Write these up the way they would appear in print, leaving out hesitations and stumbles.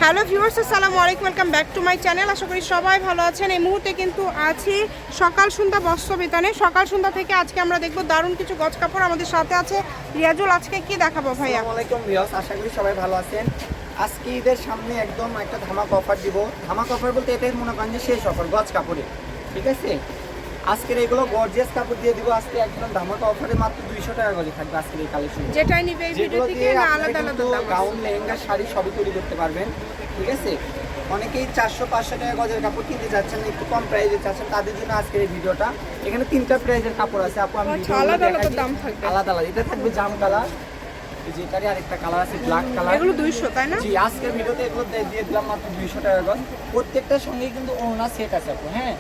Hello viewers, আসসালামু আলাইকুম, welcome back to my channel. আশা করি সবাই ভালো আছেন। এই মুহূর্তে কিন্তু আছি সকাল সন্ধ্যা বস্ত্র বিতানে। সকাল সন্ধ্যা থেকে আজকে আমরা দেখবো দারুণ কিছু গজ কাপড়। আমাদের সাথে আছে রিয়াজুল। আজকে কি দেখাবো ভাইয়া? আসসালামু আলাইকুম ভিউয়ার্স, আশা করি সবাই ভালো আছেন। আজকে ঈদের সামনে একদম একটা ধামাকা অফার দিব। ধামাকা অফার বলতে এটাই মনে করেন যে শেষ অফার গজ কাপড়ে, ঠিক আছে? আজকের এগুলো গর্জিয়াস কাপড় দিয়ে দিব। আজকে একদম ধামাকা অফারে মাত্র 200 টাকা করে থাকবে আজকের এই কালেকশন। যেটাই নিবে এই ভিডিও থেকে না আলাদা আলাদা দাম। গাউন, লেহেঙ্গা, শাড়ি সবই তৈরি করতে পারবেন, ঠিক আছে? অনেকেই 400-500 টাকা গজের কাপড় কিনতে যাচ্ছেন, একটু কম প্রাইসে চাচ্ছেন, তাদের জন্য আজকের এই ভিডিওটা। এখানে তিনটা প্রাইসের কাপড় আছে আপু, আমি আলাদা আলাদা দাম থাকবে। আলাদা আলাদা। এটা থাকবে জাম কালার, যেটারই আরেকটা কালার আছে ব্ল্যাক কালার। এগুলো 200 তাই না? জি, আজকের ভিডিওতে এগুলো দিয়ে দিলাম মাত্র 200 টাকা গজ। প্রত্যেকটার সঙ্গে কিন্তু ওড়না সেট আছে আপু, হ্যাঁ,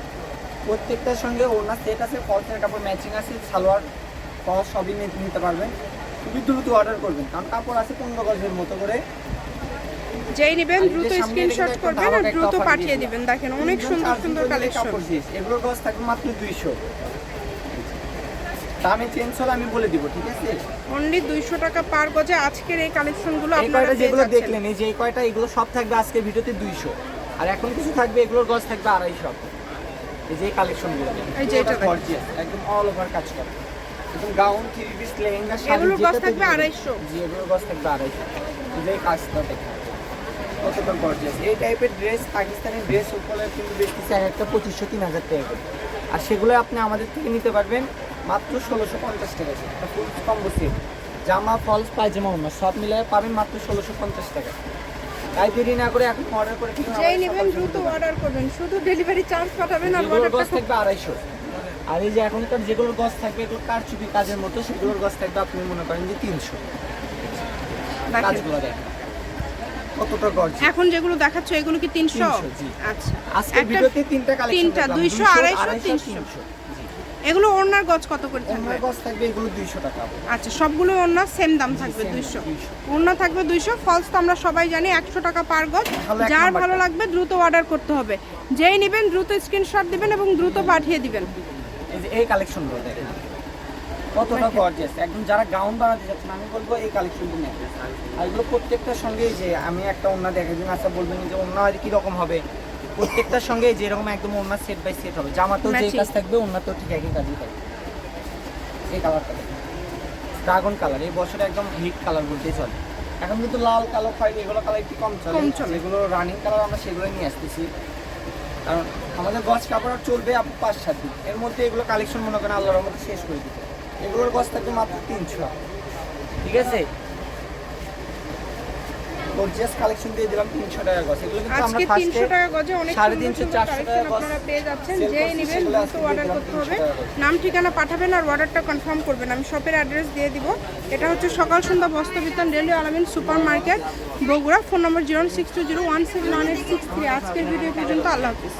প্রত্যেকটার সঙ্গে ওড়না সেট আছে, ফলসের কাপড় ম্যাচিং আছে, সালোয়ার ফলস সবই নিতে পারবেন। খুবই দ্রুত অর্ডার করবেন, কারণ কাপড় আছে 15 গজের মতো করে। যেই নেবেন দ্রুত স্ক্রিনশট করবেন আর দ্রুত পাঠিয়ে দিবেন। দেখেন অনেক সুন্দর সুন্দর কালেকশন। এগুলোর গজ থাকবে মাত্র 200। দামে চেঞ্জ হলে আমি বলে দিব, ঠিক আছে? অনলি 200 টাকা পার গজে আজকের এই কালেকশনগুলো এই আপনারা কয়টা পেয়ে যেগুলো যাচ্ছেন। দেখলেন, এই যে এই কয়টা, এগুলো সব থাকবে আজকের ভিডিওতে 200। আর এখন কিছু থাকবে, এগুলোর গজ থাকবে 250। এই যে এই কালেকশনগুলো এই যে এটা গর্জিয়াস, একদম অল ওভার কাজ করা, একদম gown, three piece, lehenga, sari, এগুলোর গজ যেটা থাকবে তৈরি করবেন। 250। জি, এগুলোর গজ থাকবে 250। এই যে এই কাজটা দেখেন কতটা গর্জিয়াস। এই টাইপের ড্রেস, পাকিস্তানি ড্রেস উপরে কিন্তু বেচতেছে এক একটা 2500-3000 টাকা করে। আর সেগুলো আপনি আমাদের থেকে নিতে পারবেন মাত্র 1650 টাকা। একটা ফুল কম্বো সেট, জামা, ফলস, পায়জামা, ওড়না সব মিলিয়ে পাবেন মাত্র 1650 টাকা। তাই দেরি না করে এখন অর্ডার করে ফেলুন। যেই নেবেন দ্রুত অর্ডার করবেন, শুধু ডেলিভারি চার্জ পাঠাবেন আর এগুলোর অর্ডারটা গজ থাকবে 250। আর এই যে এখনকার যেগুলোর গজ থাকবে এগুলো কারচুপি কাজের মতো, সেগুলোর গজ থাকবে আপনি মনে করেন যে 300। কাজগুলো দেখেন কতটা গর্জিয়াস। এখন যেগুলো দেখাচ্ছ এগুলো কি 300? জি। আচ্ছা, আজকে ভিডিওতে তিনটা কালেকশন, তিনটা 200, 250, 300। এগুলো ওড়নার গজ কত করে থাকবে? ওড়নার গজ থাকবে এগুলো 200 টাকা। আচ্ছা, সবগুলো ওড়না সেম দাম থাকবে 200। ওড়না থাকবে 200, ফলস তো আমরা সবাই জানি 100 টাকা পার গজ। যার ভালো লাগবে দ্রুত অর্ডার করতে হবে। যেই নেবেন দ্রুত স্ক্রিনশট দিবেন এবং দ্রুত পাঠিয়ে দিবেন। এই যে এই কালেকশনগুলো দেখেন কতটা গর্জিয়াস, একদম যারা গাউন বানাতে যাচ্ছেন আমি বলবো এই কালেকশনগুলো নেবেন। আর এগুলো প্রত্যেকটার সঙ্গে যে আমি একটা ওড়না দেখে দিন, আচ্ছা বলবেন যে ওড়না হয় কীরকম হবে, প্রত্যেকটার সঙ্গে যেরকম একদম ওড়না সেট বাই সেট হবে। জামাতেও যে কাজ থাকবে ওড়নাতেও ঠিক একই কাজই থাকবে। এই কালারটা দেখেন ড্রাগন কালার, এই বছরে একদম হিট কালার বলতেই চলে। এখন কিন্তু লাল, কালো, খয়েরি এগুলো কালার একটু কম চলে। এগুলো রানিং কালার, আমরা সেগুলো নিয়ে আসতেছি, কারণ আমাদের গজ কাপড় আর চলবে আপু 5-7 দিন। এর মধ্যে এগুলো কালেকশন মনে করেন আল্লাহর মধ্যে শেষ করে দিতে। এগুলোর গজ থাকবে মাত্র 300, ঠিক আছে? গর্জিয়াস কালেকশন দিয়ে দিলাম 300 টাকা গজ। এগুলো কিন্তু আমরা আজকে 300 টাকা গজে অনেক 350-400 টাকা গজ আপনারা পেয়ে যাচ্ছেন। যেই নেবেন দ্রুত অর্ডার করতে হবে, নাম ঠিকানা পাঠাবেন আর অর্ডারটা কনফার্ম করবেন। আমি শপের অ্যাড্রেস দিয়ে দিব। এটা হচ্ছে সকাল সন্ধ্যা বস্ত্র বিতান, রেলওয়ে আলামিন সুপার মার্কেট, বগুড়া। ফোন নম্বর 0620171863। আজকের ভিডিও পর্যন্ত, আল্লাহ হাফিজ।